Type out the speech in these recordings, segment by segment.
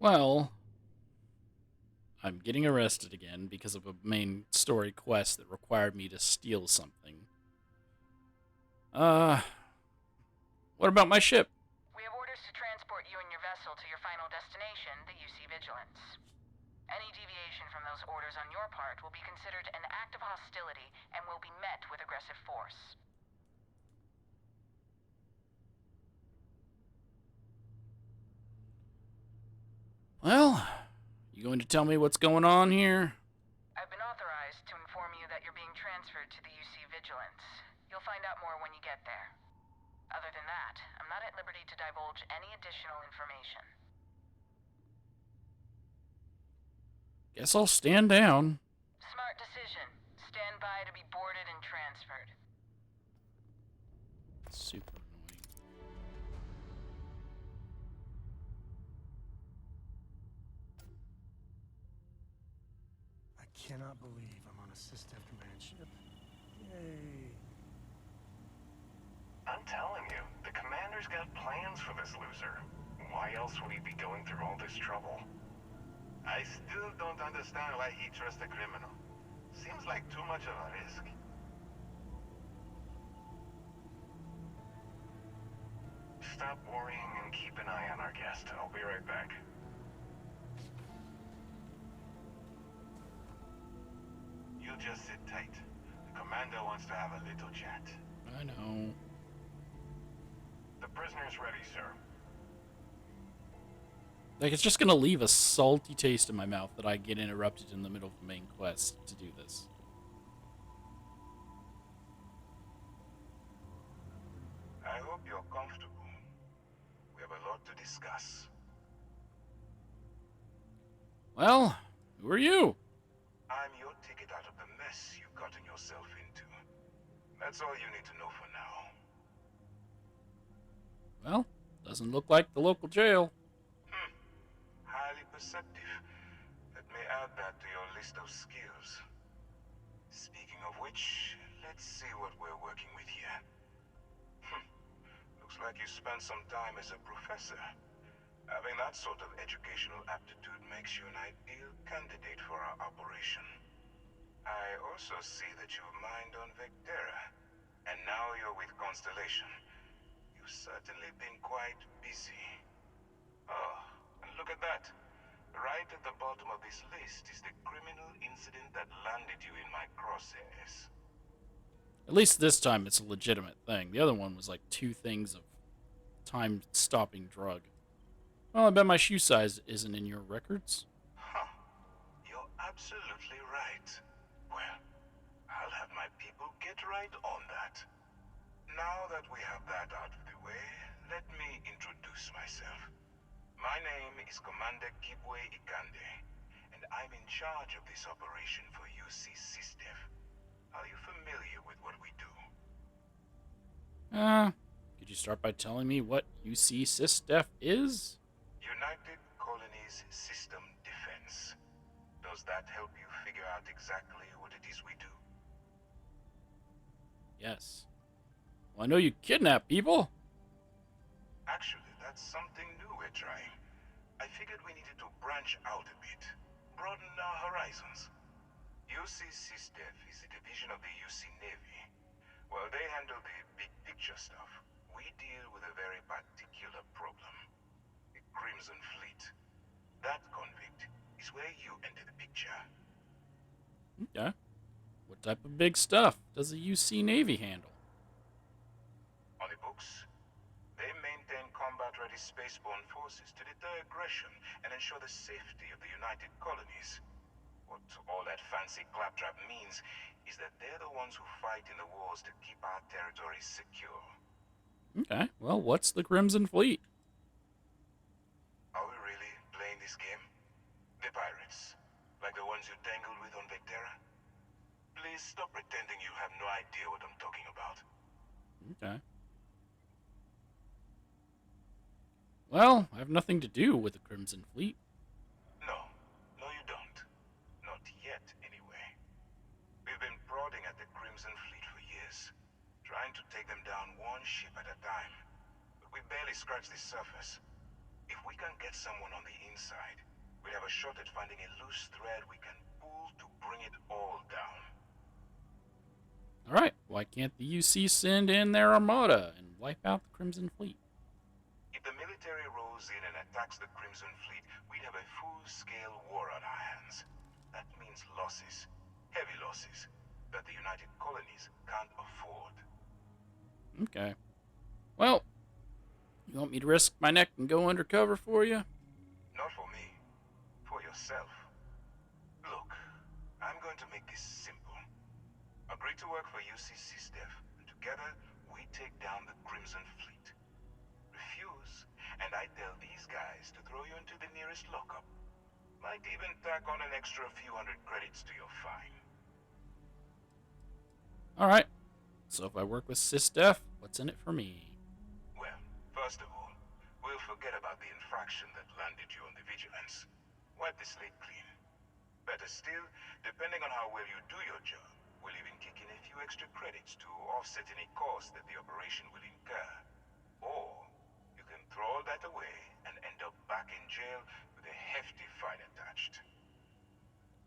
Well, I'm getting arrested again because of a main story quest that required me to steal something. Uh, what about my ship? We have orders to transport you and your vessel to your final destination, the UC Vigilance. Any deviation from those orders on your part will be considered an act of hostility and will be met with aggressive force. Well, you going to tell me what's going on here? I've been authorized to inform you that you're being transferred to the UC Vigilance. You'll find out more when you get there. Other than that, I'm not at liberty to divulge any additional information. Guess I'll stand down. Smart decision. Stand by to be boarded and transferred. Super annoying. I cannot believe I'm on a System command ship. Yay. I'm telling you, the commander's got plans for this loser. Why else would he be going through all this trouble? I still don't understand why he trusts a criminal. Seems like too much of a risk. Stop worrying and keep an eye on our guest. I'll be right back. You just sit tight. The commander wants to have a little chat. I know. The prisoner's ready, sir. Like, it's just gonna leave a salty taste in my mouth that I get interrupted in the middle of the main quest to do this. I hope you're comfortable. We have a lot to discuss. Well, who are you? I'm your ticket out of the mess you've gotten yourself into. That's all you need to know for now. Well, doesn't look like the local jail. Highly perceptive. Let me add that to your list of skills. Speaking of which, let's see what we're working with here. Looks like you spent some time as a professor. Having that sort of educational aptitude makes you an ideal candidate for our operation. I also see that you've mined on Vectera, and now you're with Constellation. You've certainly been quite busy. Oh, and look at that. Right at the bottom of this list is the criminal incident that landed you in my crosshairs. At least this time it's a legitimate thing. The other one was like two things of time-stopping drug. Well, I bet my shoe size isn't in your records. Huh. You're absolutely right. Well, I'll have my people get right on that. Now that we have that out of the way, let me introduce myself. My name is Commander Kibwe Ikande, and I'm in charge of this operation for UC SysDef. Are you familiar with what we do? Could you start by telling me what UC SysDef is? United Colonies System Defense. Does that help you figure out exactly what it is we do? Yes. Well, I know you kidnap people. Actually, that's something new we're trying. I figured we needed to branch out a bit, broaden our horizons. UC SysDef is a division of the UC Navy. While they handle the big picture stuff, we deal with a very particular problem. The Crimson Fleet. That convict is where you enter the picture. Okay. What type of big stuff does the UC Navy handle? On the books, they maintain combat-ready spaceborne forces to deter aggression and ensure the safety of the United Colonies. What all that fancy claptrap means is that they're the ones who fight in the wars to keep our territories secure. Okay. Well, what's the Crimson Fleet? Are we really playing this game? The pirates, like the ones you tangled with on Vectera? Please stop pretending you have no idea what I'm talking about. Okay. Well, I have nothing to do with the Crimson Fleet. No, no you don't. Not yet, anyway. We've been prodding at the Crimson Fleet for years, trying to take them down one ship at a time. But we barely scratched the surface. If we can get someone on the inside, shot at finding a loose thread we can pull to bring it all down. Alright, why can't the UC send in their armada and wipe out the Crimson Fleet? If the military rolls in and attacks the Crimson Fleet, we'd have a full-scale war on our hands. That means losses, heavy losses, that the United Colonies can't afford. Okay. Well, you want me to risk my neck and go undercover for you? Not for me, for yourself. Look, I'm going to make this simple. Agree to work for UCC Steph, and together we take down the Crimson Fleet. Refuse, and I tell these guys to throw you into the nearest lockup. Might even tack on an extra few hundred credits to your fine. Alright. So if I work with SysDef, what's in it for me? Well, first of all, we'll forget about the infraction that landed you on the Vigilance. Wipe the slate clean. Better still, depending on how well you do your job, we'll even kick in a few extra credits to offset any cost that the operation will incur. Or, you can throw all that away and end up back in jail with a hefty fine attached.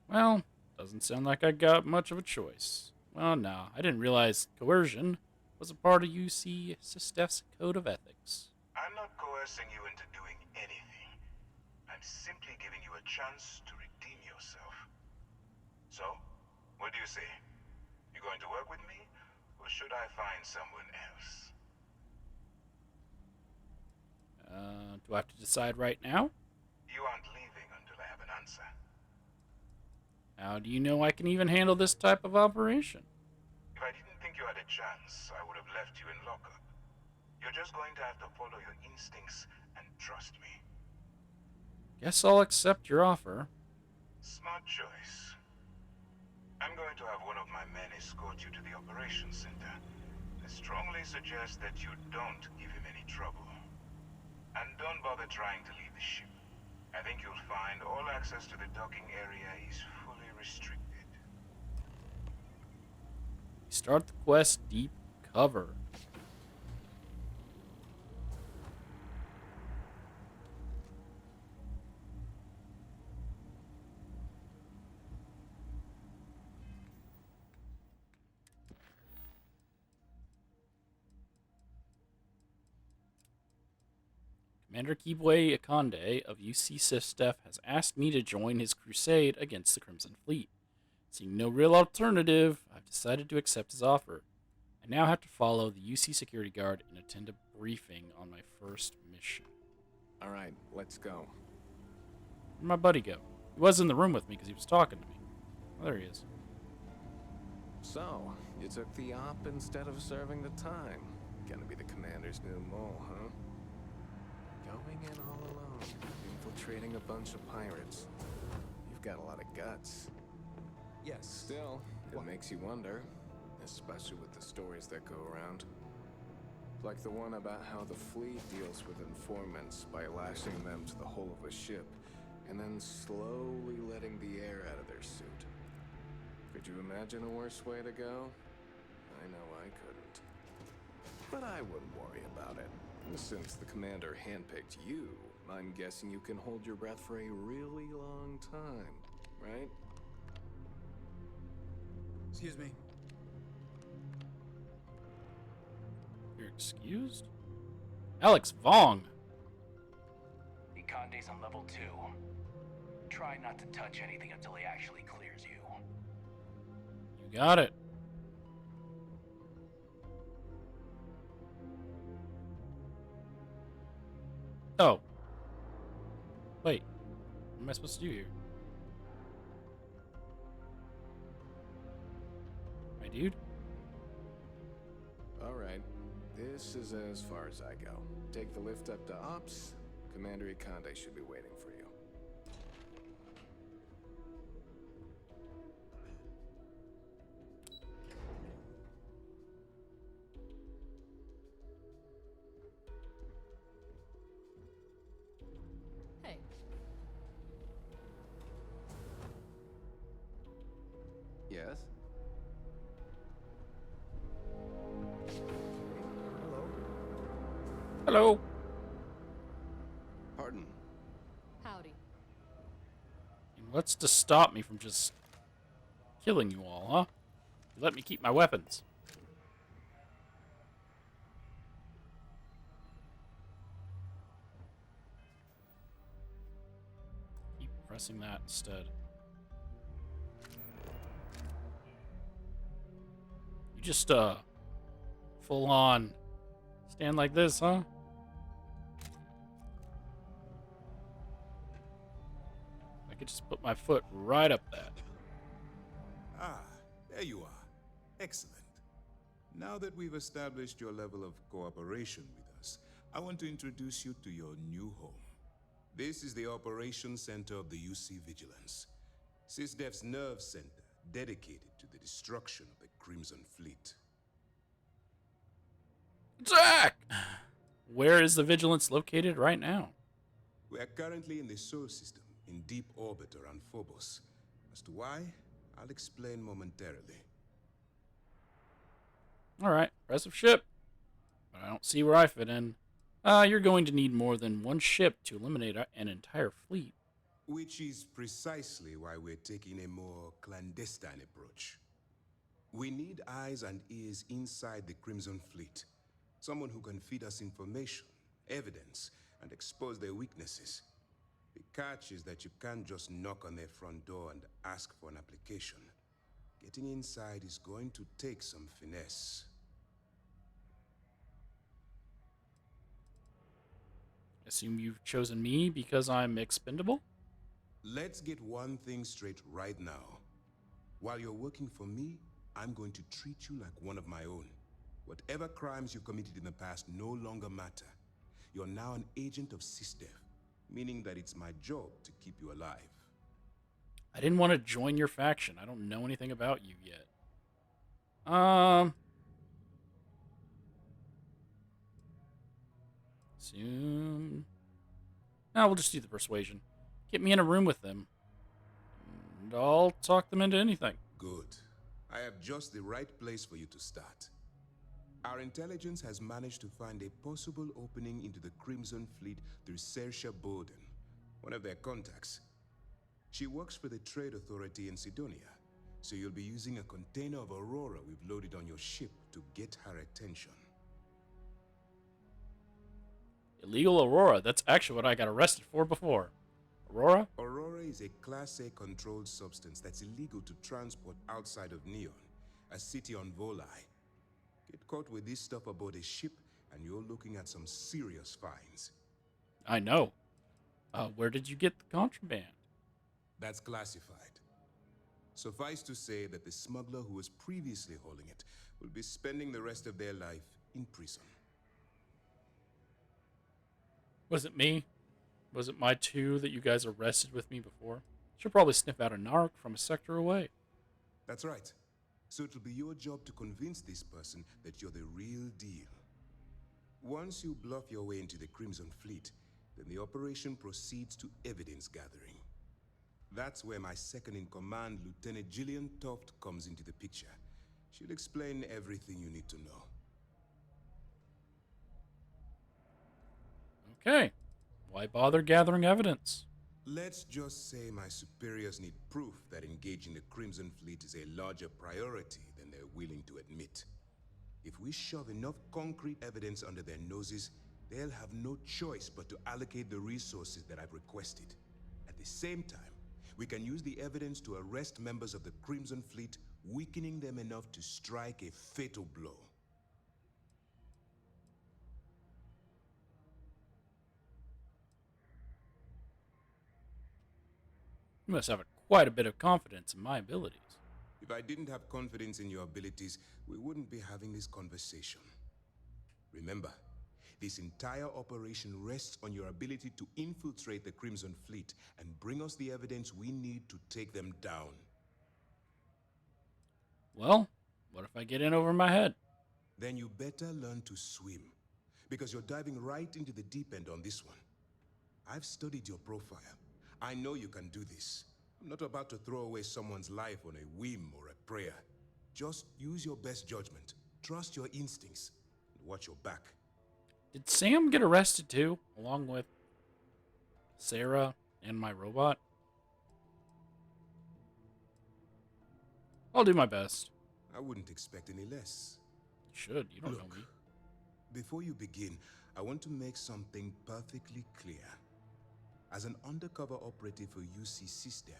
Well, doesn't sound like I got much of a choice. Well, no, I didn't realize coercion was a part of UC SysDef's code of ethics. I'm not coercing you into doing anything. I'm simply giving you a chance to redeem yourself. So, what do you say? You going to work with me, or should I find someone else? Do I have to decide right now? You aren't leaving until I have an answer. How do you know I can even handle this type of operation? If I didn't think you had a chance, I would have left you in lockup. You're just going to have to follow your instincts and trust me. Guess I'll accept your offer. Smart choice. I'm going to have one of my men escort you to the operations center. I strongly suggest that you don't give him any trouble. And don't bother trying to leave the ship. I think you'll find all access to the docking area is fully restricted. Start the quest deep cover. Commander Kibwe Akande of UC SysDef has asked me to join his crusade against the Crimson Fleet. Seeing no real alternative, I've decided to accept his offer. I now have to follow the UC security guard and attend a briefing on my first mission. Alright, let's go. Where'd my buddy go? He was in the room with me because he was talking to me. Oh, there he is. So, you took the op instead of serving the time. Gonna be the commander's new mole, huh? Going in all alone, infiltrating a bunch of pirates. You've got a lot of guts. Yes. Still, it makes you wonder, especially with the stories that go around. Like the one about how the fleet deals with informants by lashing them to the hull of a ship and then slowly letting the air out of their suit. Could you imagine a worse way to go? I know I couldn't. But I wouldn't worry about it. Since the commander handpicked you, I'm guessing you can hold your breath for a really long time, right? Excuse me. You're excused? Alex Vong! Ikande's on level 2. Try not to touch anything until he actually clears you. You got it. Oh. Wait. What am I supposed to do here? My dude? Alright, this is as far as I go. Take the lift up to Ops. Commander Ikande should be waiting for you. Hey, Yes? Hello? Hello. Pardon. howdy. What's to stop me from just killing you all, huh? You let me keep my weapons. Keep pressing that instead. You just, full on stand like this, huh? I could just put my foot right up that. Ah, there you are. Excellent. Now that we've established your level of cooperation with us, I want to introduce you to your new home. This is the Operations Center of the UC Vigilance, SysDef's nerve center dedicated to the destruction of the Crimson Fleet. Zack! Where is the Vigilance located right now? We are currently in the Sol system, in deep orbit around Phobos. As to why, I'll explain momentarily. Alright, impressive ship. But I don't see where I fit in. You're going to need more than one ship to eliminate an entire fleet. Which is precisely why we're taking a more clandestine approach. We need eyes and ears inside the Crimson Fleet. Someone who can feed us information, evidence, and expose their weaknesses. The catch is that you can't just knock on their front door and ask for an application. Getting inside is going to take some finesse. Assume you've chosen me because I'm expendable? Let's get one thing straight right now. While you're working for me, I'm going to treat you like one of my own. Whatever crimes you committed in the past no longer matter. You're now an agent of SysDef, meaning that it's my job to keep you alive. I didn't want to join your faction. I don't know anything about you yet. Soon. No, we'll just do the persuasion. Get me in a room with them, and I'll talk them into anything. Good. I have just the right place for you to start. Our intelligence has managed to find a possible opening into the Crimson Fleet through Saoirse Bowden, one of their contacts. She works for the Trade Authority in Sidonia, so you'll be using a container of Aurora we've loaded on your ship to get her attention. Illegal Aurora. That's actually what I got arrested for before. Aurora? Aurora is a Class A controlled substance that's illegal to transport outside of Neon, a city on Volai. Get caught with this stuff aboard a ship, and you're looking at some serious fines. I know. Where did you get the contraband? That's classified. Suffice to say that the smuggler who was previously hauling it will be spending the rest of their life in prison. Was it me? Was it my two that you guys arrested with me before? Should probably sniff out a narc from a sector away. That's right. So it'll be your job to convince this person that you're the real deal. Once you bluff your way into the Crimson Fleet, then the operation proceeds to evidence gathering. That's where my second-in-command, Lieutenant Gillian Toft, comes into the picture. She'll explain everything you need to know. Okay. Why bother gathering evidence? Let's just say my superiors need proof that engaging the Crimson Fleet is a larger priority than they're willing to admit. If we shove enough concrete evidence under their noses, they'll have no choice but to allocate the resources that I've requested. At the same time, we can use the evidence to arrest members of the Crimson Fleet, weakening them enough to strike a fatal blow. You must have quite a bit of confidence in my abilities. If I didn't have confidence in your abilities, we wouldn't be having this conversation. Remember, this entire operation rests on your ability to infiltrate the Crimson Fleet and bring us the evidence we need to take them down. Well, what if I get in over my head? Then you better learn to swim, because you're diving right into the deep end on this one. I've studied your profile. I know you can do this. I'm not about to throw away someone's life on a whim or a prayer. Just use your best judgment, trust your instincts, and watch your back. Did Sam get arrested too, along with Sarah and my robot? I'll do my best. I wouldn't expect any less. You should. You don't know Look, me. before you begin, I want to make something perfectly clear. As an undercover operative for UC SysDef,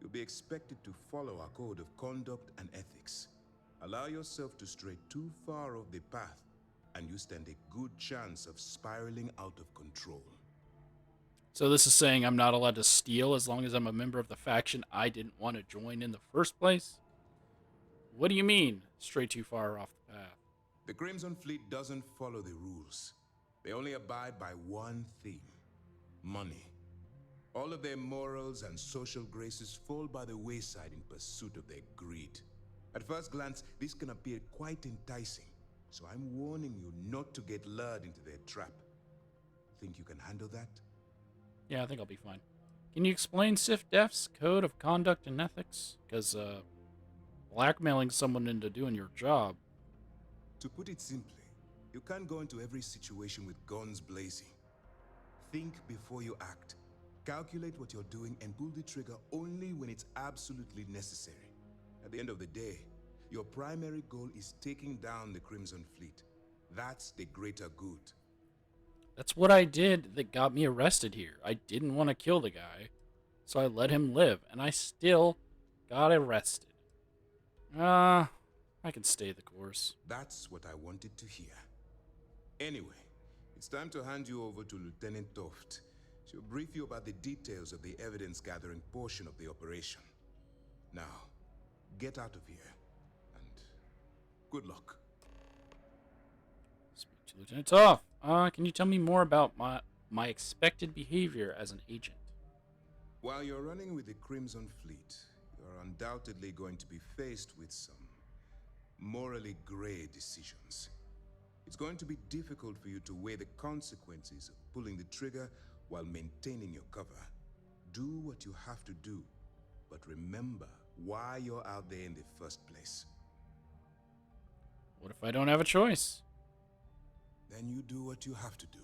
you'll be expected to follow our code of conduct and ethics. Allow yourself to stray too far off the path, and you stand a good chance of spiraling out of control. So this is saying I'm not allowed to steal as long as I'm a member of the faction I didn't want to join in the first place? What do you mean, stray too far off the path? The Crimson Fleet doesn't follow the rules. They only abide by one theme: money. All of their morals and social graces fall by the wayside in pursuit of their greed. At first glance, this can appear quite enticing, so I'm warning you not to get lured into their trap. Think you can handle that? Yeah, I think I'll be fine. Can you explain SIFDEF's code of conduct and ethics? Because, blackmailing someone into doing your job. To put it simply, you can't go into every situation with guns blazing. Think before you act. Calculate what you're doing and pull the trigger only when it's absolutely necessary. At the end of the day, your primary goal is taking down the Crimson Fleet. That's the greater good. That's what I did that got me arrested here. I didn't want to kill the guy, so I let him live, and I still got arrested. I can stay the course. That's what I wanted to hear. Anyway, it's time to hand you over to Lieutenant Toft. She'll brief you about the details of the evidence-gathering portion of the operation. Now, get out of here, and good luck. Speak to Lieutenant Toff. Can you tell me more about my expected behavior as an agent? While you're running with the Crimson Fleet, you're undoubtedly going to be faced with some morally gray decisions. It's going to be difficult for you to weigh the consequences of pulling the trigger while maintaining your cover. Do what you have to do, but remember why you're out there in the first place. What if I don't have a choice? Then you do what you have to do.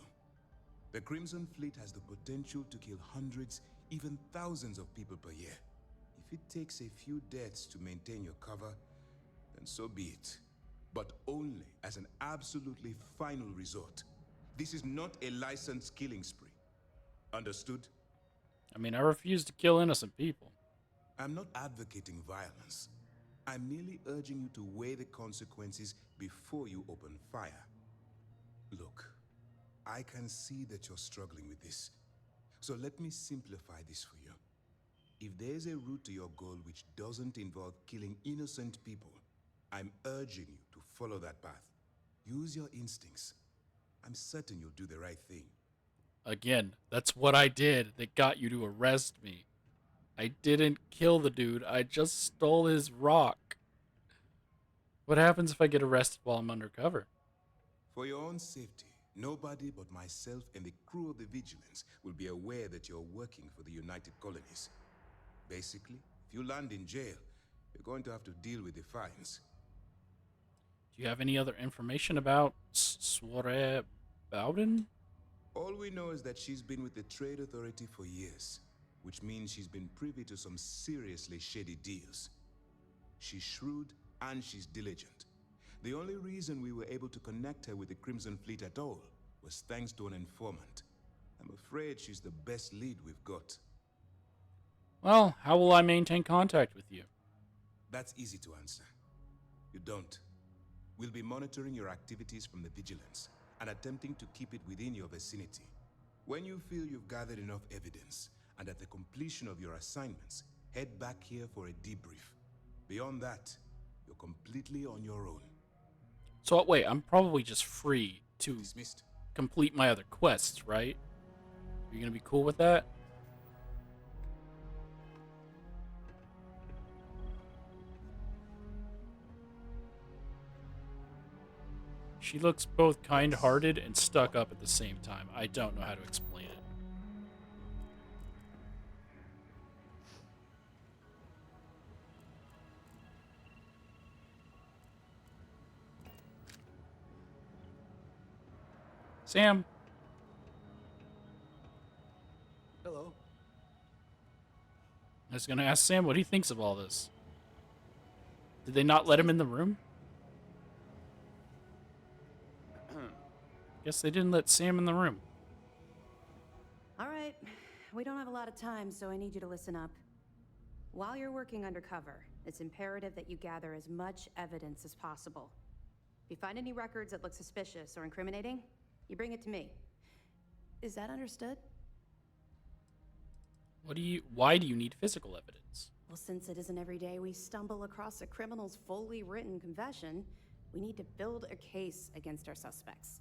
The Crimson Fleet has the potential to kill hundreds, even thousands of people per year. If it takes a few deaths to maintain your cover, then so be it. But only as an absolutely final resort. This is not a licensed killing spree. Understood? I mean, I refuse to kill innocent people. I'm not advocating violence. I'm merely urging you to weigh the consequences before you open fire. Look, I can see that you're struggling with this. So let me simplify this for you. If there's a route to your goal which doesn't involve killing innocent people, I'm urging you to follow that path. Use your instincts. I'm certain you'll do the right thing. Again, that's what I did that got you to arrest me. I didn't kill the dude, I just stole his rock. What happens if I get arrested while I'm undercover? For your own safety, nobody but myself and the crew of the Vigilance will be aware that you're working for the United Colonies. Basically, if you land in jail, you're going to have to deal with the fines. Do you have any other information about Swore Bowden? All we know is that she's been with the Trade Authority for years, which means she's been privy to some seriously shady deals. She's shrewd and she's diligent. The only reason we were able to connect her with the Crimson Fleet at all was thanks to an informant. I'm afraid she's the best lead we've got. Well, how will I maintain contact with you? That's easy to answer. You don't. We'll be monitoring your activities from the Vigilance and attempting to keep it within your vicinity. When you feel you've gathered enough evidence, and at the completion of your assignments, head back here for a debrief. Beyond that, you're completely on your own. So wait, I'm probably just free to Dismissed. complete my other quests, right? Are you gonna be cool with that? She looks both kind-hearted and stuck up at the same time. I don't know how to explain it. Sam, Hello. I was gonna ask Sam what he thinks of all this. Did they not let him in the room? Guess they didn't let Sam in the room. All right, we don't have a lot of time, so I need you to listen up. While you're working undercover, it's imperative that you gather as much evidence as possible. If you find any records that look suspicious or incriminating, you bring it to me. Is that understood? Why do you need physical evidence? Well, since it isn't every day we stumble across a criminal's fully written confession, we need to build a case against our suspects.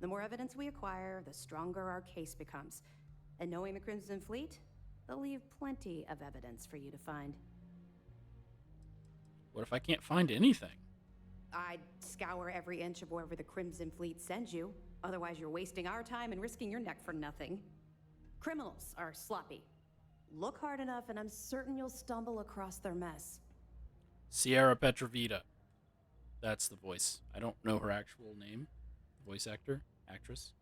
The more evidence we acquire, the stronger our case becomes. And knowing the Crimson Fleet, they'll leave plenty of evidence for you to find. What if I can't find anything? I'd scour every inch of wherever the Crimson Fleet sends you. Otherwise, you're wasting our time and risking your neck for nothing. Criminals are sloppy. Look hard enough, and I'm certain you'll stumble across their mess. Sierra Petrovita. That's the voice. I don't know her actual name. Voice actress.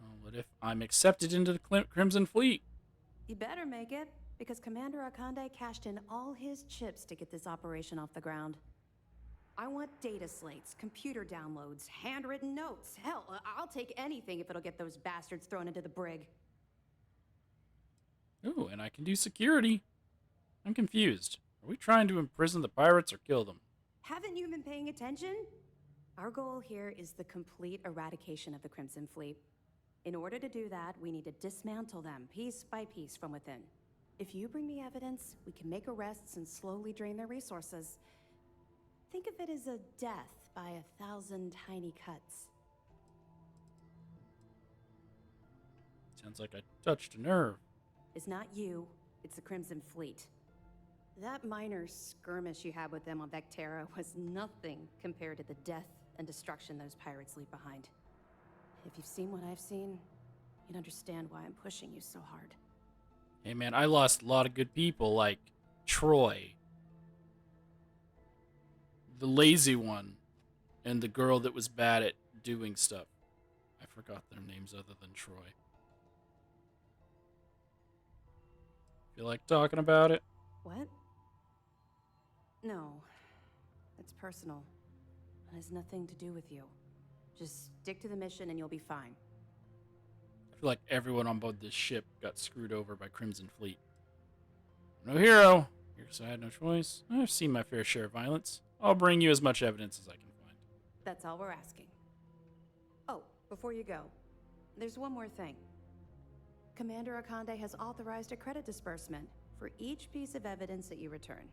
Oh, what if I'm accepted into the Crimson Fleet? You better make it, because Commander Akande cashed in all his chips to get this operation off the ground. I want data slates, computer downloads, handwritten notes. Hell, I'll take anything if it'll get those bastards thrown into the brig. Ooh, and I can do security. I'm confused. Are we trying to imprison the pirates or kill them? Haven't you been paying attention? Our goal here is the complete eradication of the Crimson Fleet. In order to do that, we need to dismantle them piece by piece from within. If you bring me evidence, we can make arrests and slowly drain their resources. Think of it as a death by 1,000 tiny cuts. Sounds like I touched a nerve. It's not you, it's the Crimson Fleet. That minor skirmish you had with them on Vectera was nothing compared to the death and destruction those pirates leave behind. If you've seen what I've seen, you'd understand why I'm pushing you so hard. Hey man, I lost a lot of good people like Troy, the lazy one, and the girl that was bad at doing stuff. I forgot their names other than Troy. Feel like talking about it? What? No. It's personal. It has nothing to do with you. Just stick to the mission and you'll be fine. I feel like everyone on board this ship got screwed over by Crimson Fleet. No hero. Here's I had no choice. I've seen my fair share of violence. I'll bring you as much evidence as I can find. That's all we're asking. Oh, before you go, there's one more thing. Commander Akande has authorized a credit disbursement for each piece of evidence that you return,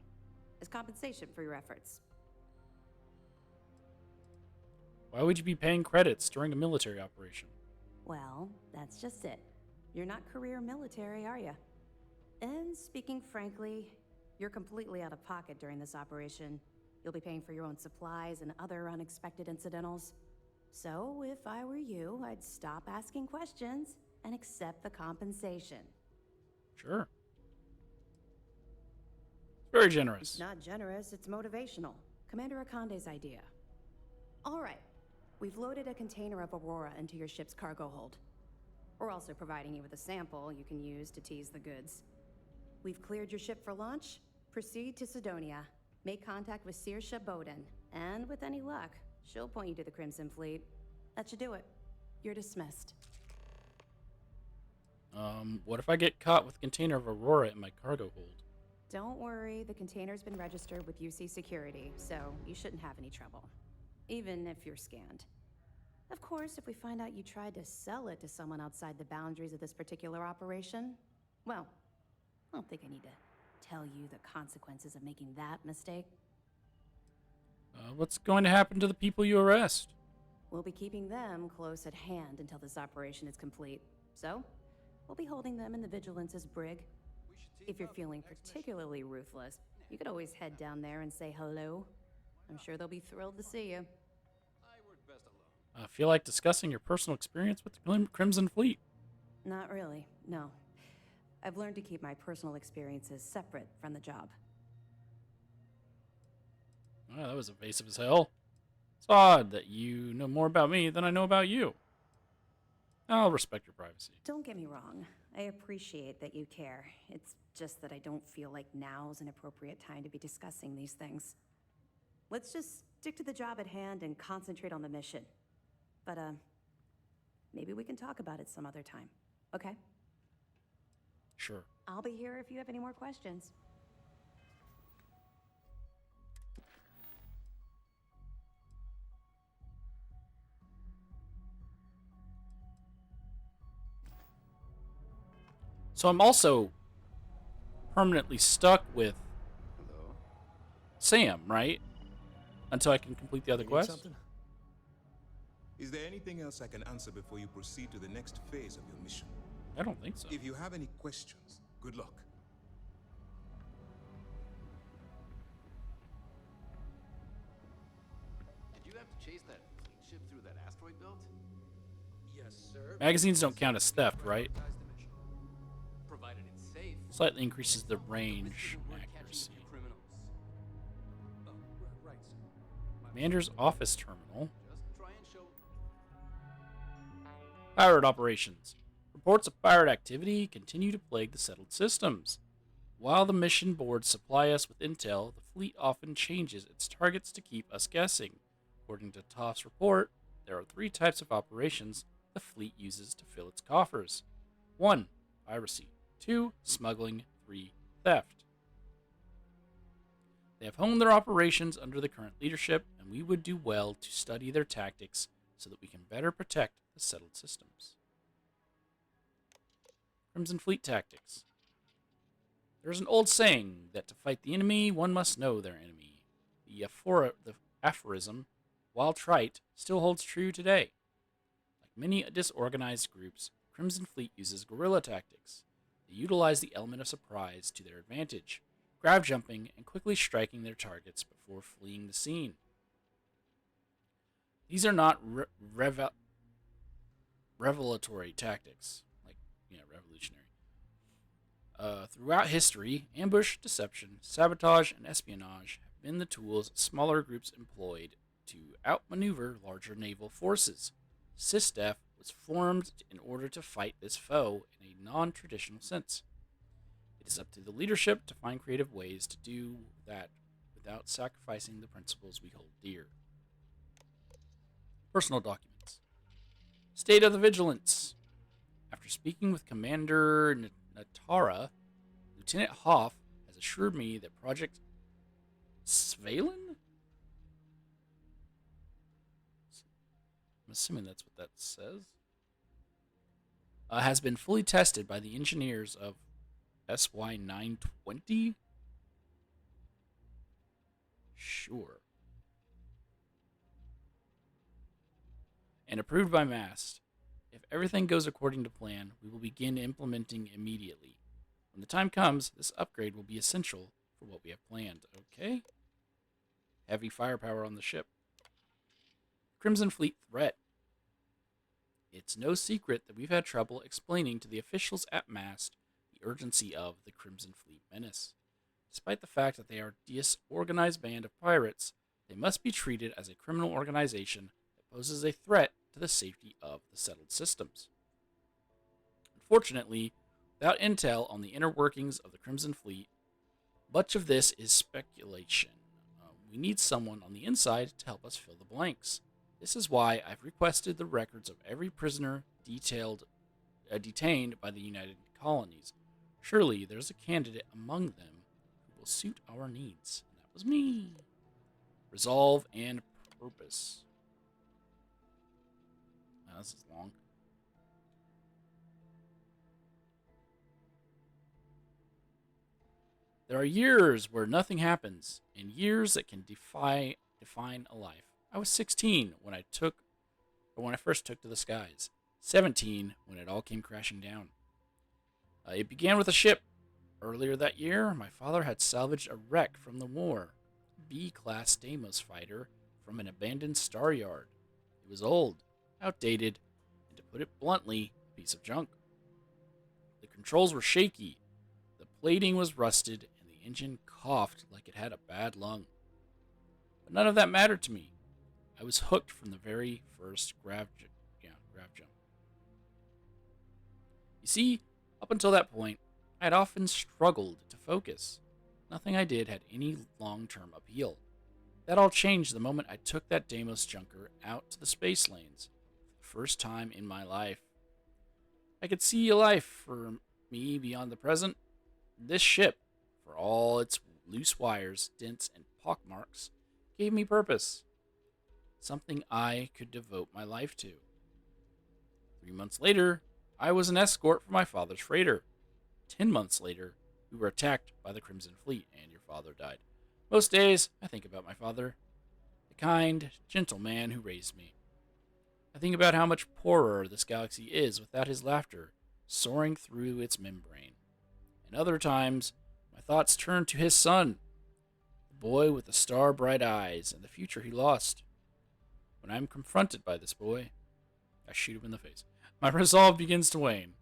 as compensation for your efforts. Why would you be paying credits during a military operation? Well, that's just it. You're not career military, are you? And speaking frankly, you're completely out of pocket during this operation. You'll be paying for your own supplies and other unexpected incidentals. So, if I were you, I'd stop asking questions and accept the compensation. Sure. It's very generous. It's not generous, it's motivational. Commander Akande's idea. All right. We've loaded a container of Aurora into your ship's cargo hold. We're also providing you with a sample you can use to tease the goods. We've cleared your ship for launch. Proceed to Sidonia. Make contact with Saoirse Bowden. And with any luck, she'll point you to the Crimson Fleet. That should do it. You're dismissed. What if I get caught with a container of Aurora in my cargo hold? Don't worry, the container's been registered with UC Security, so you shouldn't have any trouble. Even if you're scanned. Of course, if we find out you tried to sell it to someone outside the boundaries of this particular operation, well, I don't think I need to tell you the consequences of making that mistake. What's going to happen to the people you arrest? We'll be keeping them close at hand until this operation is complete. So, we'll be holding them in the Vigilance's brig. If you're feeling particularly ruthless, you could always head down there and say hello. I'm sure they'll be thrilled to see you. I feel like discussing your personal experience with the Crimson Fleet. Not really, no. I've learned to keep my personal experiences separate from the job. Wow, that was evasive as hell. It's odd that you know more about me than I know about you. I'll respect your privacy. Don't get me wrong. I appreciate that you care. It's just that I don't feel like now's an appropriate time to be discussing these things. Let's just stick to the job at hand and concentrate on the mission. But, maybe we can talk about it some other time, okay? Sure. I'll be here if you have any more questions. So I'm also permanently stuck with Hello? Sam, right? Until I can complete the other You need quest. something? Is there anything else I can answer before you proceed to the next phase of your mission? I don't think so. If you have any questions, good luck. Did you have to chase that fleet ship through that asteroid belt? Yes, sir. Magazines don't count as theft, right? Provided it's safe. Slightly increases the Wish range we weren't accuracy. catching two criminals. Oh, right, sir. Commander's office terminal. Just try and show. Pirate operations. Reports of pirate activity continue to plague the settled systems. While the mission boards supply us with intel, the fleet often changes its targets to keep us guessing. According to Toff's report, there are 3 types of operations the fleet uses to fill its coffers. 1. Piracy. 2. Smuggling. 3. Theft. They have honed their operations under the current leadership, and we would do well to study their tactics so that we can better protect the settled systems. Crimson Fleet tactics. There is an old saying that to fight the enemy, one must know their enemy. The aphorism, while trite, still holds true today. Like many disorganized groups, Crimson Fleet uses guerrilla tactics. They utilize the element of surprise to their advantage, grab jumping and quickly striking their targets before fleeing the scene. These are not revelatory tactics, revolutionary. Throughout history, ambush, deception, sabotage, and espionage have been the tools smaller groups employed to outmaneuver larger naval forces. SysDef was formed in order to fight this foe in a non-traditional sense. It is up to the leadership to find creative ways to do that without sacrificing the principles we hold dear. Personal documents. State of the Vigilance. After speaking with Commander Natara, Lieutenant Hoff has assured me that Project Svalin? I'm assuming that's what that says. Has been fully tested by the engineers of SY-920? Sure. And approved by MAST. If everything goes according to plan, we will begin implementing immediately. When the time comes, this upgrade will be essential for what we have planned. Okay? Heavy firepower on the ship. Crimson Fleet threat. It's no secret that we've had trouble explaining to the officials at MAST the urgency of the Crimson Fleet menace. Despite the fact that they are a disorganized band of pirates, they must be treated as a criminal organization that poses a threat to the safety of the settled systems. Unfortunately, without intel on the inner workings of the Crimson Fleet, much of this is speculation. We need someone on the inside to help us fill the blanks. This is why I've requested the records of every prisoner detained by the United Colonies. Surely there's a candidate among them who will suit our needs. And that was me. Resolve and purpose. Oh, this is long. There are years where nothing happens, and years that can define a life. I was 16 when I first took to the skies. 17 when it all came crashing down. It began with a ship. Earlier that year, my father had salvaged a wreck from the war. B-class Deimos fighter from an abandoned star yard. It was old, outdated, and to put it bluntly, a piece of junk. The controls were shaky, the plating was rusted, and the engine coughed like it had a bad lung. But none of that mattered to me. I was hooked from the very first grav jump. You see, Up until that point, I had often struggled to focus. Nothing I did had any long-term appeal. That all changed the moment I took that Deimos junker out to the space lanes. For the first time in my life. I could see a life for me beyond the present. This ship, for all its loose wires, dents, and pockmarks, gave me purpose. Something I could devote my life to. 3 months later, I was an escort for my father's freighter. 10 months later, we were attacked by the Crimson Fleet, and your father died. Most days, I think about my father, the kind, gentle man who raised me. I think about how much poorer this galaxy is without his laughter soaring through its membrane. And other times, my thoughts turn to his son, the boy with the star-bright eyes and the future he lost. When I am confronted by this boy, I shoot him in the face. My resolve begins to wane.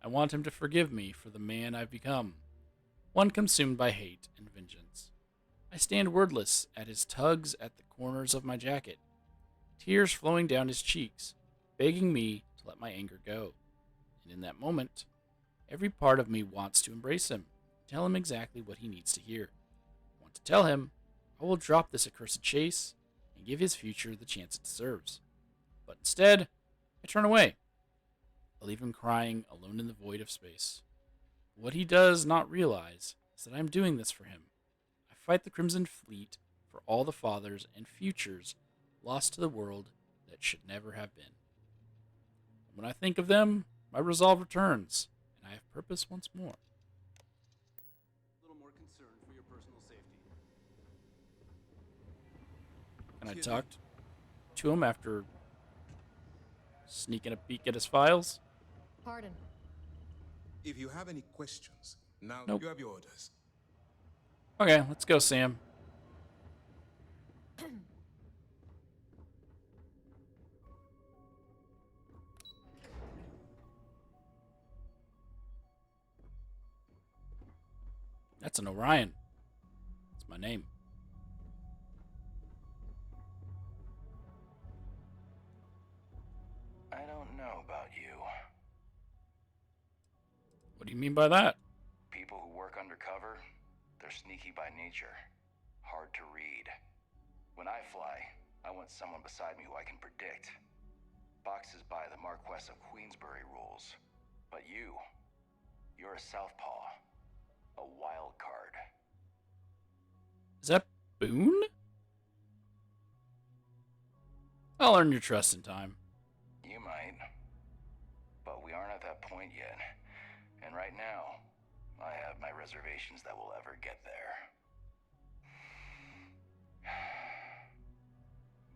I want him to forgive me for the man I've become, one consumed by hate and vengeance. I stand wordless at his tugs at the corners of my jacket, tears flowing down his cheeks, begging me to let my anger go. And in that moment, every part of me wants to embrace him, tell him exactly what he needs to hear. I want to tell him I will drop this accursed chase and give his future the chance it deserves. But instead, I turn away. I leave him crying alone in the void of space. What he does not realize is that I am doing this for him. I fight the Crimson Fleet for all the fathers and futures lost to the world that should never have been. And when I think of them, my resolve returns, and I have purpose once more. A little more concern for your personal safety. And I talked to him after sneaking a peek at his files. Pardon. If you have any questions, now Nope. you have your orders. Okay, let's go, Sam. That's an Orion. That's my name. I don't know about you. What do you mean by that? People who work undercover, they're sneaky by nature. Hard to read. When I fly, I want someone beside me who I can predict. Boxes by the Marquess of Queensbury rules. But you're a southpaw. A wild card. Is that Boone? I'll earn your trust in time. You might. But we aren't at that point yet. And right now, I have my reservations that we'll ever get there.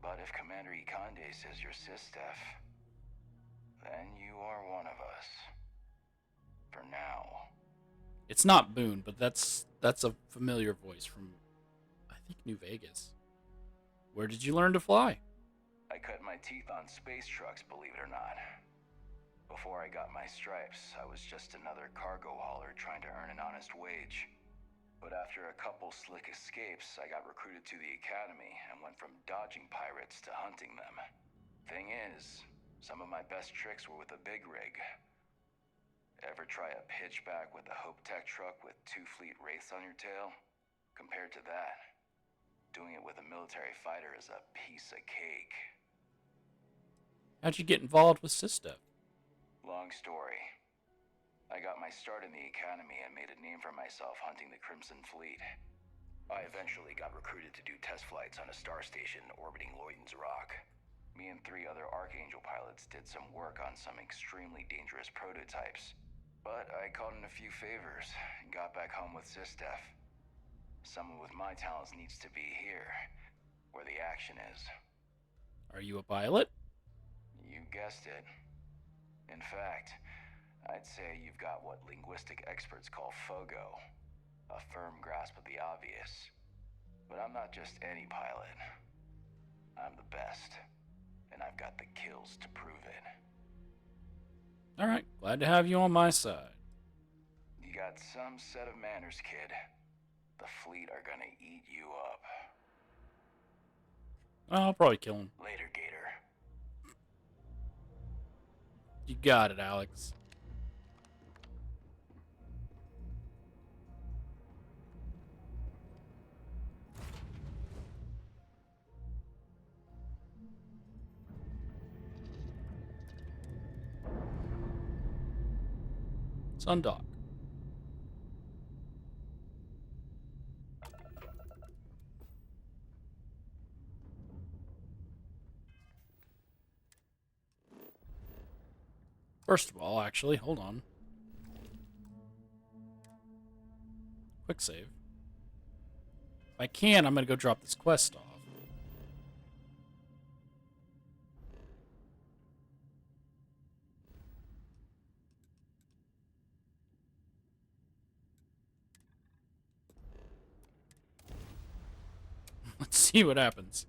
But if Commander Ikande says you're Sistef, then you are one of us. For now. It's not Boone, but that's a familiar voice from, I think, New Vegas. Where did you learn to fly? I cut my teeth on space trucks, believe it or not. Before I got my stripes, I was just another cargo hauler trying to earn an honest wage. But after a couple slick escapes, I got recruited to the academy and went from dodging pirates to hunting them. Thing is, some of my best tricks were with a big rig. Ever try a pitchback with a Hope Tech truck with 2 fleet wraiths on your tail? Compared to that, doing it with a military fighter is a piece of cake. How'd you get involved with Sistef? Long story. I got my start in the academy and made a name for myself hunting the Crimson Fleet. I eventually got recruited to do test flights on a star station orbiting Lloyd's Rock. Me and 3 other Archangel pilots did some work on some extremely dangerous prototypes. But I called in a few favors and got back home with Sistef. Someone with my talents needs to be here, where the action is. Are you a pilot? You guessed it. In fact, I'd say you've got what linguistic experts call FOGO, a firm grasp of the obvious. But I'm not just any pilot. I'm the best, and I've got the kills to prove it. Alright, glad to have you on my side. You got some set of manners, kid. The fleet are gonna eat you up. I'll probably kill him. Later, Gator. You got it, Alex. Sundock. First of all, actually, hold on. Quick save. If I can, I'm going to go drop this quest off. Let's see what happens.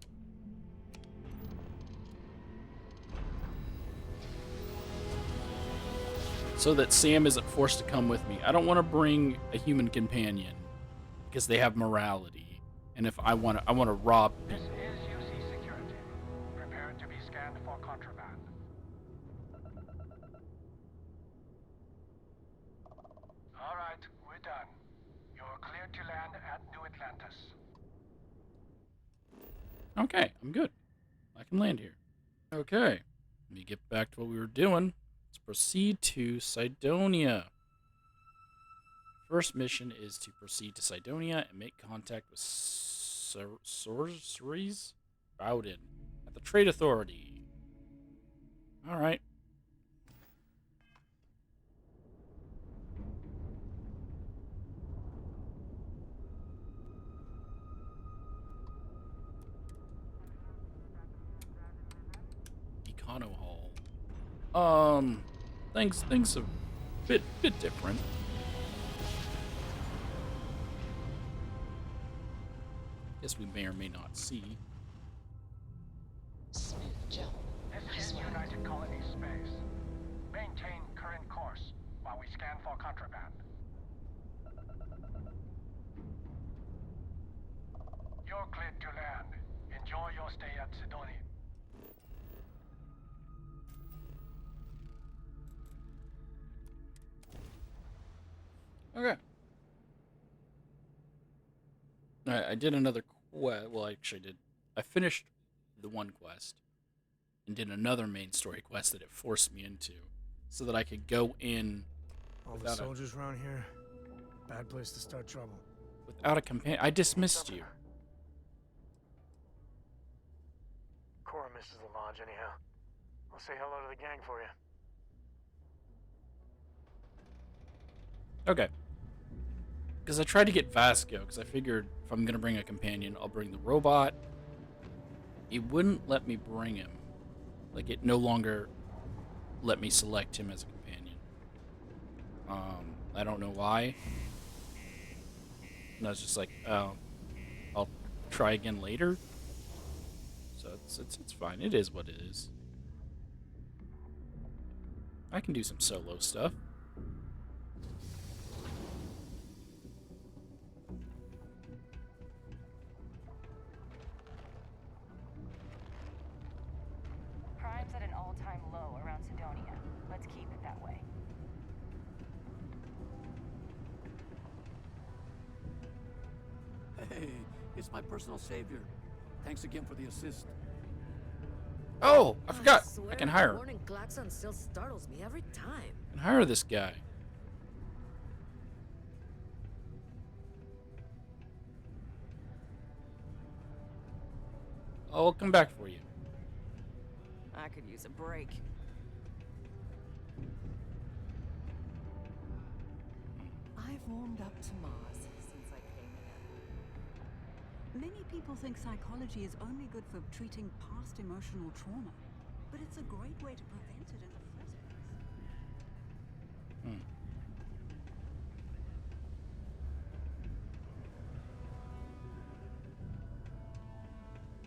So that Sam isn't forced to come with me. I don't want to bring a human companion because they have morality. And if I want to rob. This is UC Security. Prepare to be scanned for contraband. All right, we're done. You're cleared to land at New Atlantis. Okay, I'm good. I can land here. Okay, let me get back to what we were doing. Let's proceed to Cydonia. First mission is to proceed to Cydonia and make contact with sorceries Bowden at the Trade Authority. All right. Econo Hall. Things a bit different. Guess we may or may not see. This is United Colony Space. Maintain current course while we scan for contraband. You're cleared to land. Enjoy your stay at Sidonia. Okay. I did another quest. Well, actually, I finished the one quest and did another main story quest that it forced me into, so that I could go in All the without soldiers around here. Bad place to start trouble. without a companion. I dismissed you. Cora misses the lodge anyhow. I'll say hello to the gang for you. Okay. Because I tried to get Vasco, because I figured if I'm going to bring a companion, I'll bring the robot. It wouldn't let me bring him. Like, it no longer let me select him as a companion. I don't know why. And I was just like, oh, I'll try again later. So it's fine. It is what it is. I can do some solo stuff. Crime's at an all-time low around Sidonia. Let's keep it that way. Hey, it's my personal savior. Thanks again for the assist. Oh, I forgot. I swear can the hire. warning klaxon still startles me every time. I can hire this guy. I'll come back for you. I could use a break. I've warmed up to Mars since I came here. Many people think psychology is only good for treating past emotional trauma, but it's a great way to prevent it in the first place.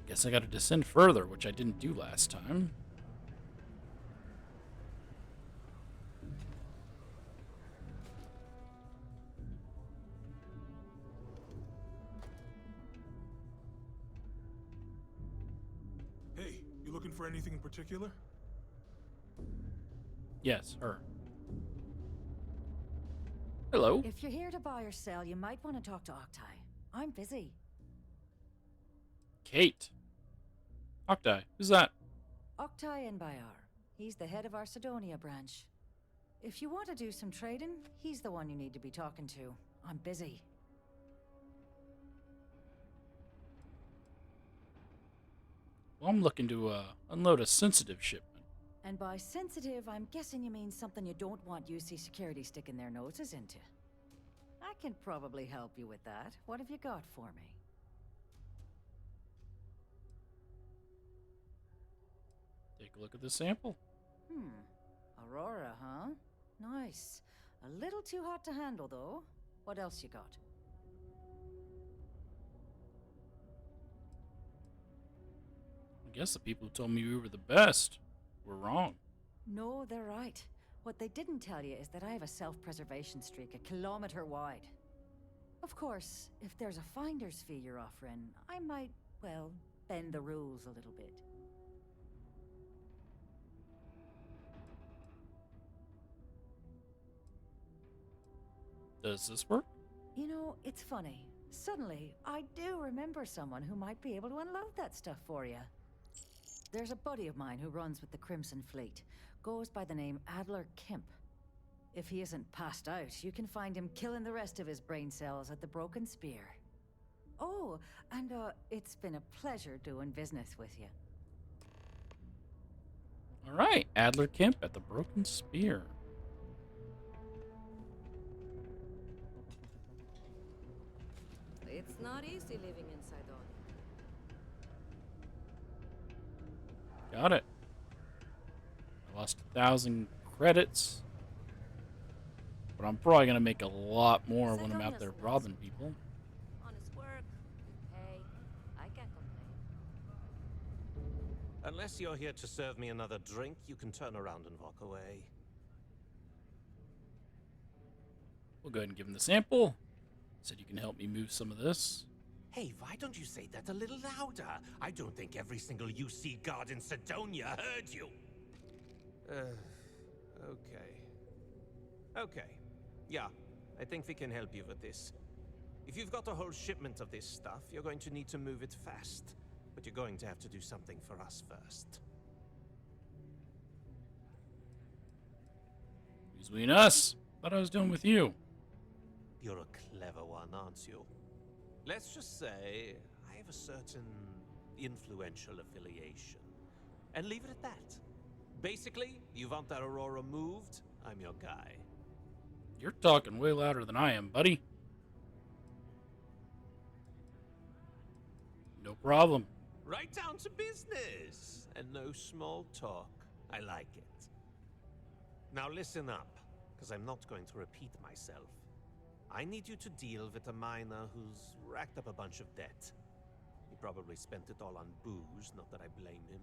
Guess I gotta descend further, which I didn't do last time. Hey, you looking for anything in particular? Yes, her. Hello. If you're here to buy or sell, you might want to talk to Octai. I'm busy. Kate. Octai. Who's that? Octai Enbayar. He's the head of our Sidonia branch. If you want to do some trading, he's the one you need to be talking to. I'm busy. Well, I'm looking to unload a sensitive shipment. And by sensitive, I'm guessing you mean something you don't want UC security sticking their noses into. I can probably help you with that. What have you got for me? Take a look at the sample. Aurora, huh? Nice. A little too hot to handle, though. What else you got? I guess the people who told me we were the best were wrong. No, they're right. What they didn't tell you is that I have a self-preservation streak 1 kilometer wide. Of course, if there's a finder's fee you're offering, I might, well, bend the rules a little bit. Does this work? You know, it's funny. Suddenly, I do remember someone who might be able to unload that stuff for you. There's a buddy of mine who runs with the Crimson Fleet. Goes by the name Adler Kemp. If he isn't passed out, you can find him killing the rest of his brain cells at the Broken Spear. Oh, and it's been a pleasure doing business with you. All right, Adler Kemp at the Broken Spear. It's not easy living inside on. Got it. I lost 1,000 credits. But I'm probably going to make a lot more when I'm out there robbing people. Honest work, hey, I can't complain. Unless you're here to serve me another drink, you can turn around and walk away. We'll go ahead and give him the sample. Said you can help me move some of this. Hey, why don't you say that a little louder? I don't think every single UC guard in Sidonia heard you. Okay. Okay. Yeah, I think we can help you with this. If you've got a whole shipment of this stuff, you're going to need to move it fast. But you're going to have to do something for us first. Between us. Thought I was done with you. You're a clever one, aren't you? Let's just say I have a certain influential affiliation. And leave it at that. Basically, you want that Aurora moved, I'm your guy. You're talking way louder than I am, buddy. No problem. Right down to business. And no small talk. I like it. Now listen up, because I'm not going to repeat myself. I need you to deal with a miner who's racked up a bunch of debt. He probably spent it all on booze, not that I blame him.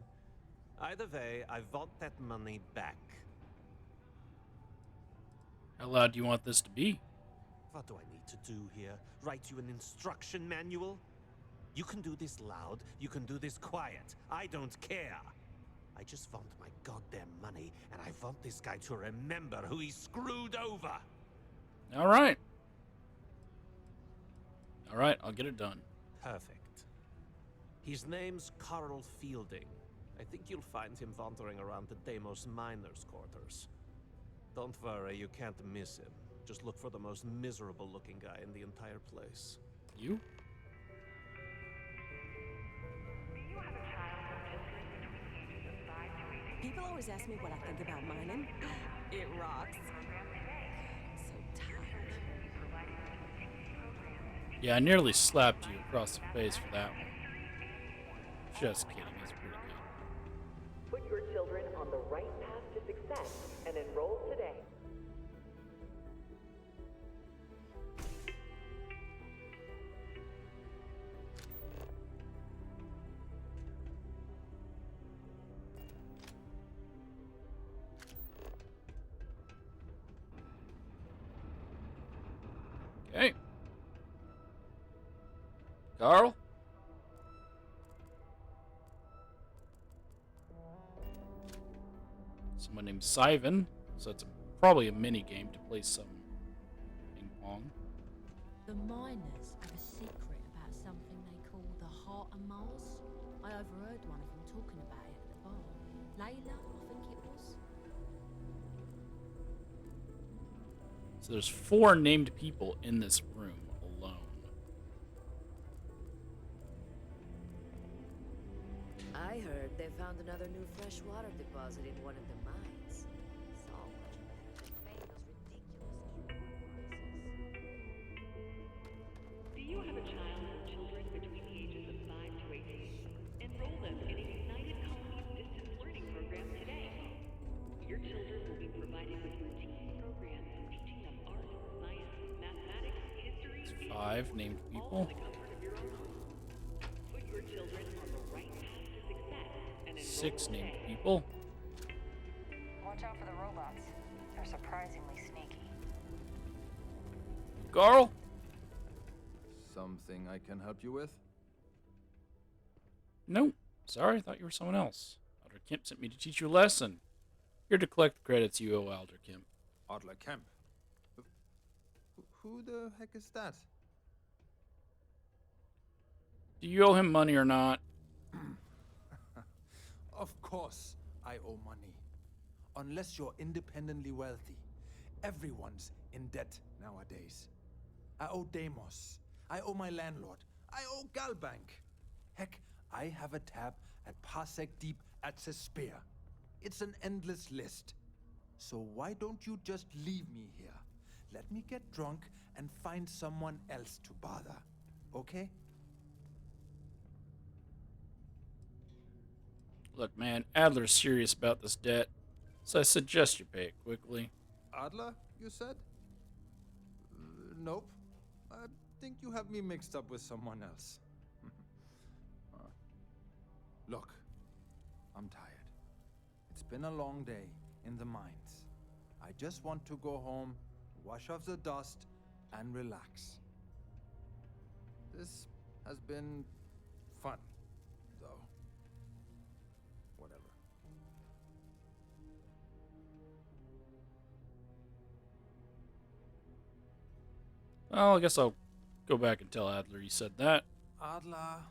Either way, I want that money back. How loud do you want this to be? What do I need to do here? Write you an instruction manual? You can do this loud, you can do this quiet. I don't care. I just want my goddamn money, and I want this guy to remember who he screwed over. All right. All right, I'll get it done. Perfect. His name's Carl Fielding. I think you'll find him wandering around the Deimos miners' quarters. Don't worry, you can't miss him. Just look for the most miserable-looking guy in the entire place. You? People always ask me what I think about mining. It rocks. So tired. Yeah, I nearly slapped you across the face for that one. Just kidding, he's pretty good. Put your children on the right path to success and enroll today. Okay. Carl? Someone named Sivan, so it's probably a mini game to play some ping pong. The miners have a secret about something they call the Heart of Mars. I overheard one of them talking about it at the bar. Layla, I think it was. So there's 4 named people in this room alone. I heard they found another new freshwater deposit in one of the mines. So much better than paying those ridiculous import prices. Do you have a child or children between the ages of 5 to 18? Enroll them in a United Colonies distance learning program today. Your children will be provided with routine programs teaching them art, science, mathematics, history, There's 5 named all people. in the comfort of your own home. Put your children on the right path to success and enroll 6 named today. people. Watch out for the robots. They're surprisingly sneaky. Carl? Something I can help you with? No. Sorry, I thought you were someone else. Alder Kemp sent me to teach you a lesson. Here to collect the credits you owe Alder Kemp. Adler Kemp? Who the heck is that? Do you owe him money or not? Of course I owe money. Unless you're independently wealthy. Everyone's in debt nowadays. I owe Deimos. I owe my landlord. I owe Galbank. Heck, I have a tab at Parsec Deep at Cespear. It's an endless list. So why don't you just leave me here? Let me get drunk and find someone else to bother. Okay? Look, man, Adler's serious about this debt, so I suggest you pay it quickly. Adler, you said? Nope. I think you have me mixed up with someone else. Look, I'm tired. It's been a long day in the mines. I just want to go home, wash off the dust, and relax. This has been fun, though. Whatever. Well, I guess I'll go back and tell Adler you said that. Adler.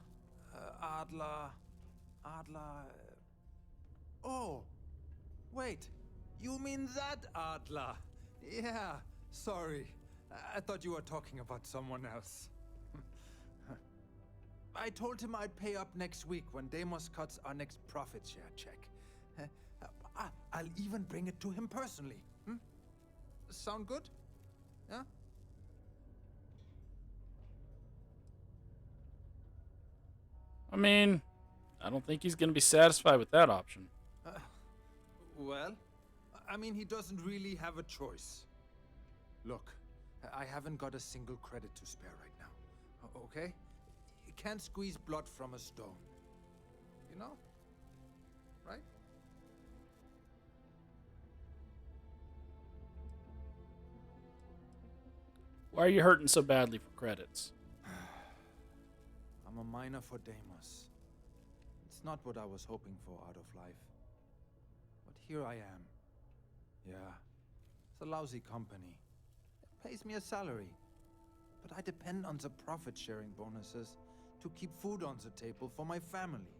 Oh, wait. You mean that Adler? Yeah, sorry. I thought you were talking about someone else. I told him I'd pay up next week when Deimos cuts our next profit share check. I'll even bring it to him personally. Sound good? Yeah? I mean, I don't think he's going to be satisfied with that option. Well, I mean, he doesn't really have a choice. Look, I haven't got a single credit to spare right now. Okay? You can't squeeze blood from a stone. You know? Right? Why are you hurting so badly for credits? I'm a miner for Deimos. It's not what I was hoping for out of life. But here I am. Yeah, it's a lousy company. It pays me a salary. But I depend on the profit-sharing bonuses to keep food on the table for my family.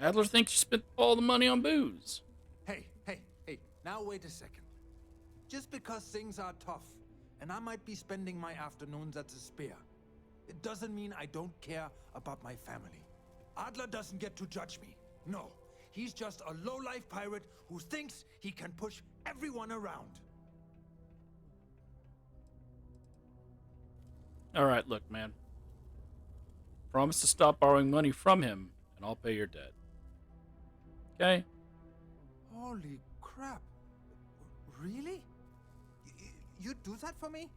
Adler thinks you spent all the money on booze. Hey, now wait a second. Just because things are tough, and I might be spending my afternoons at the Spear, it doesn't mean I don't care about my family. Adler doesn't get to judge me. No, he's just a low-life pirate who thinks he can push everyone around. Alright, look, man. Promise to stop borrowing money from him, and I'll pay your debt. Okay? Holy crap. Really? You'd do that for me?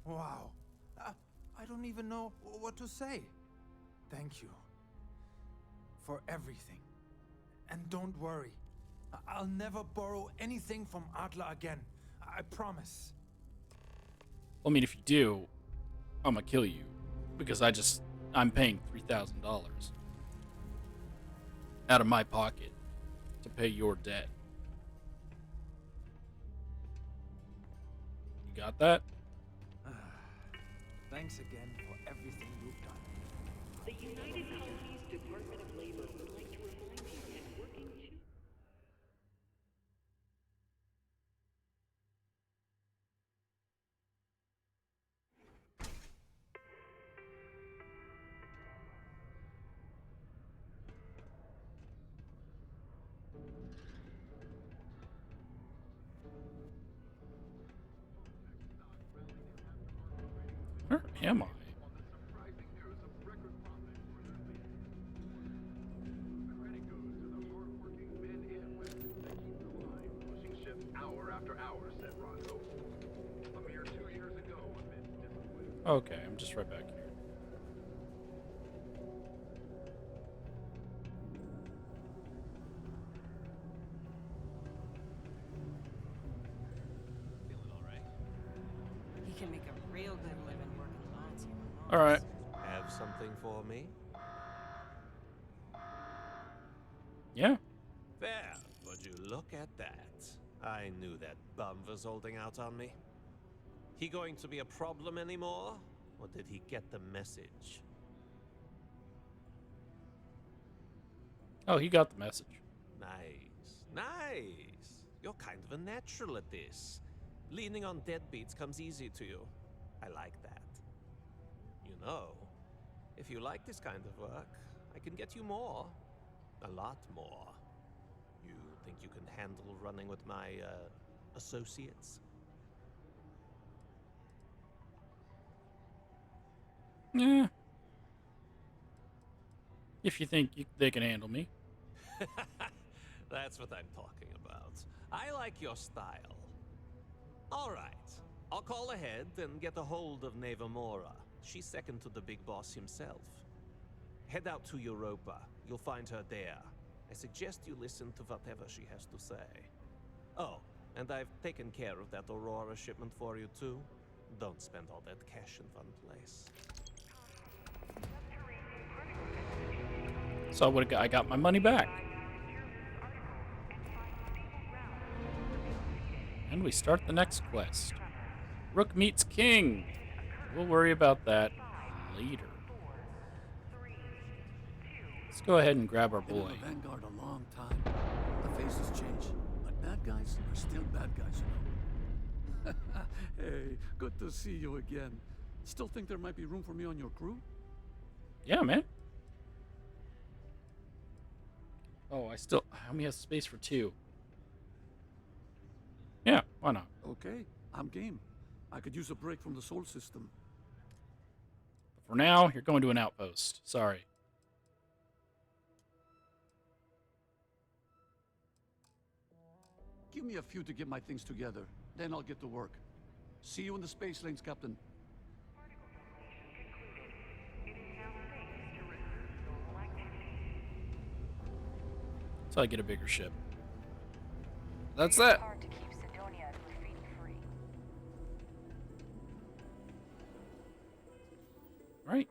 Wow. I don't even know what to say. Thank you. For everything. And don't worry. I'll never borrow anything from Adler again. I promise. Well, I mean, if you do, I'm gonna kill you. Because I'm paying $3,000 out of my pocket to pay your debt. You got that? Thanks again for everything you've done. The United Colonies Department of Labor would like to remind you that working Am I? Okay, I'm just right back here. He can make a real good living working the mines here. All right. Have something for me? Yeah. There, would you look at that? I knew that bum was holding out on me. He going to be a problem anymore? Or did he get the message? Oh, he got the message. Nice. Nice. You're kind of a natural at this. Leaning on deadbeats comes easy to you. I like that. You know, if you like this kind of work, I can get you more. A lot more. You think you can handle running with my, associates? Yeah. If you think they can handle me. That's what I'm talking about. I like your style. All right. I'll call ahead and get a hold of Nevamora. She's second to the big boss himself. Head out to Europa. You'll find her there. I suggest you listen to whatever she has to say. Oh, and I've taken care of that Aurora shipment for you too. Don't spend all that cash in one place. So I got my money back. And we start the next quest. Rook meets King. We'll worry about that later. Let's go ahead and grab our Been in boy. the Vanguard a long time. The faces change, but bad guys are still bad guys, you know. Hey, good to see you again. Still think there might be room for me on your crew? Yeah, man. Oh, I only have space for 2. Yeah, why not? Okay, I'm game. I could use a break from the soul system. But for now, you're going to an outpost. Sorry. Give me a few to get my things together, then I'll get to work. See you in the space lanes, Captain. So I get a bigger ship. That's that. Hard to keep Sidonia and graffiti free. Right.